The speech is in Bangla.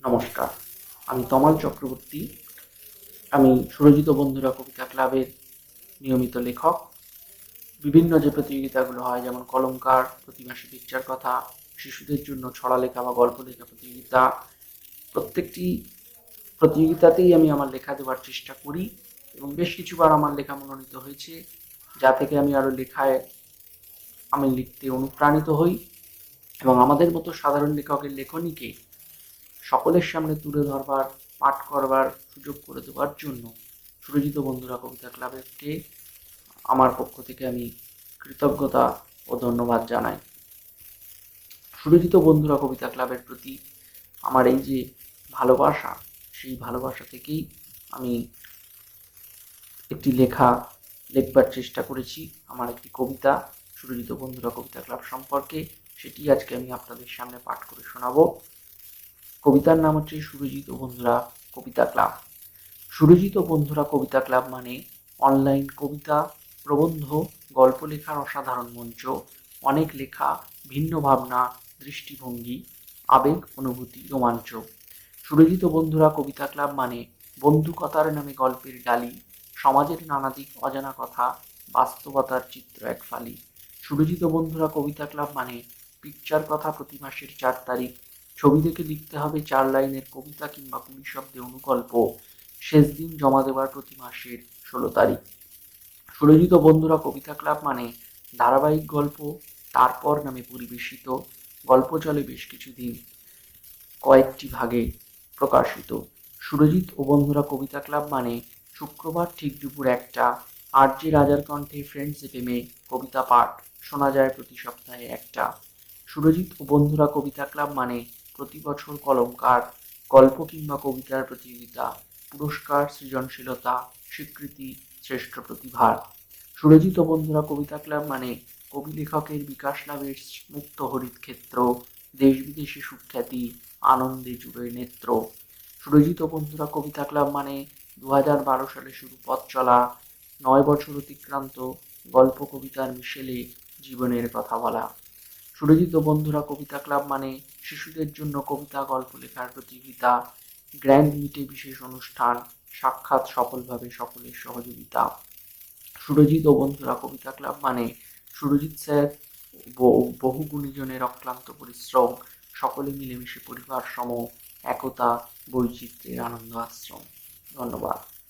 নমস্কার, আমি তমাল চক্রবর্তী। আমি সুরজিত বন্ধুরা কবিতা ক্লাবের নিয়মিত লেখক। বিভিন্ন যে প্রতিযোগিতাগুলো হয়, যেমন কলমকার, প্রতি মাসে পিকচার কথা, শিশুদের জন্য ছড়া লেখা বা গল্প লেখা প্রতিযোগিতা, প্রত্যেকটি প্রতিযোগিতাতেই আমি আমার লেখা দেওয়ার চেষ্টা করি এবং বেশ কিছুবার আমার লেখা মনোনীত হয়েছে, যা থেকে আমি আরও লেখায় লিখতে অনুপ্রাণিত হই এবং আমাদের মতো সাধারণ লেখকের লেখনীকে সকলের সামনে তুলে ধরবার, পাঠ করবার সুযোগ করে দেওয়ার জন্য সুরজিত বন্ধুরা কবিতা ক্লাবকে আমার পক্ষ থেকে আমি কৃতজ্ঞতা ও ধন্যবাদ জানাই। সুরজিত বন্ধুরা কবিতা ক্লাবের প্রতি আমার এই যে ভালোবাসা, সেই ভালোবাসা থেকেই আমি একটি লিখবার চেষ্টা করেছি। আমার একটি কবিতা সুরজিত বন্ধুরা কবিতা ক্লাব সম্পর্কে, সেটি আজকে আমি আপনাদের সামনে পাঠ করে শোনাবো। কবিতার নাম হচ্ছে সুরজিত বন্ধুরা কবিতা ক্লাব। সুরজিত বন্ধুরা কবিতা ক্লাব মানে অনলাইন কবিতা, প্রবন্ধ, গল্প লেখার অসাধারণ মঞ্চ, অনেক লেখা, ভিন্ন ভাবনা, দৃষ্টিভঙ্গি, আবেগ, অনুভূতি, রোমাঞ্চ। সুরজিত বন্ধুরা কবিতা ক্লাব মানে বন্ধুকতার নামে গল্পের ডালি, সমাজের নানা দিক অজানা কথা, বাস্তবতার চিত্র এক ফালি। সুরজিত বন্ধুরা কবিতা ক্লাব মানে পিকচার কথা প্রতি মাসের 4 তারিখ, ছবি দেখে লিখতে হবে 4 লাইনের কবিতা কিংবা 20 শব্দে অনুগল্প, শেষ দিন জমা দেওয়ার প্রতি মাসের 16 তারিখ। সুরজিত বন্ধুরা কবিতা ক্লাব মানে ধারাবাহিক গল্প, তারপর নামে পরিবেশিত, গল্প চলে বেশ কিছুদিন, কয়েকটি ভাগে প্রকাশিত। সুরজিৎ ও বন্ধুরা কবিতা ক্লাব মানে শুক্রবার ঠিক দুপুর 1টা, আরজে রাজার কণ্ঠে ফ্রেন্ডস এফএমে কবিতা পাঠ শোনা যায় প্রতি সপ্তাহে একটা। সুরজিৎ ও বন্ধুরা কবিতা ক্লাব মানে প্রতি বছর কলমকার, গল্প কিংবা কবিতার প্রতিযোগিতা, পুরস্কার, সৃজনশীলতা, স্বীকৃতি, শ্রেষ্ঠ প্রতিভার। সুরজিৎ ও বন্ধুরা কবিতা ক্লাব মানে কবি লেখকের বিকাশ লাভের মুক্ত হরিত ক্ষেত্র, দেশ বিদেশে সুখ্যাতি, আনন্দে জুড়ে নেত্র। সুরজিৎ ও বন্ধুরা কবিতা ক্লাব মানে 2012 সালে শুরু পথ চলা, 9 বছর অতিক্রান্ত, গল্প কবিতার মিশেলে জীবনের কথা বলা। সুরজিৎ ও বন্ধুরা কবিতা ক্লাব মানে শিশুদের জন্য কবিতা, গল্প লেখার প্রতিযোগিতা, গ্র্যান্ড মিটে বিশেষ অনুষ্ঠান, সাক্ষাৎ সফলভাবে সকলের সহযোগিতা। সুরজিৎ ও বন্ধুরা কবিতা ক্লাব মানে সুরজিৎ স্যার বহু গুণীজনের অক্লান্ত পরিশ্রম, সকলে মিলেমিশে পরিবার সম, একতা, বৈচিত্র্যের আনন্দ আশ্রম। ধন্যবাদ।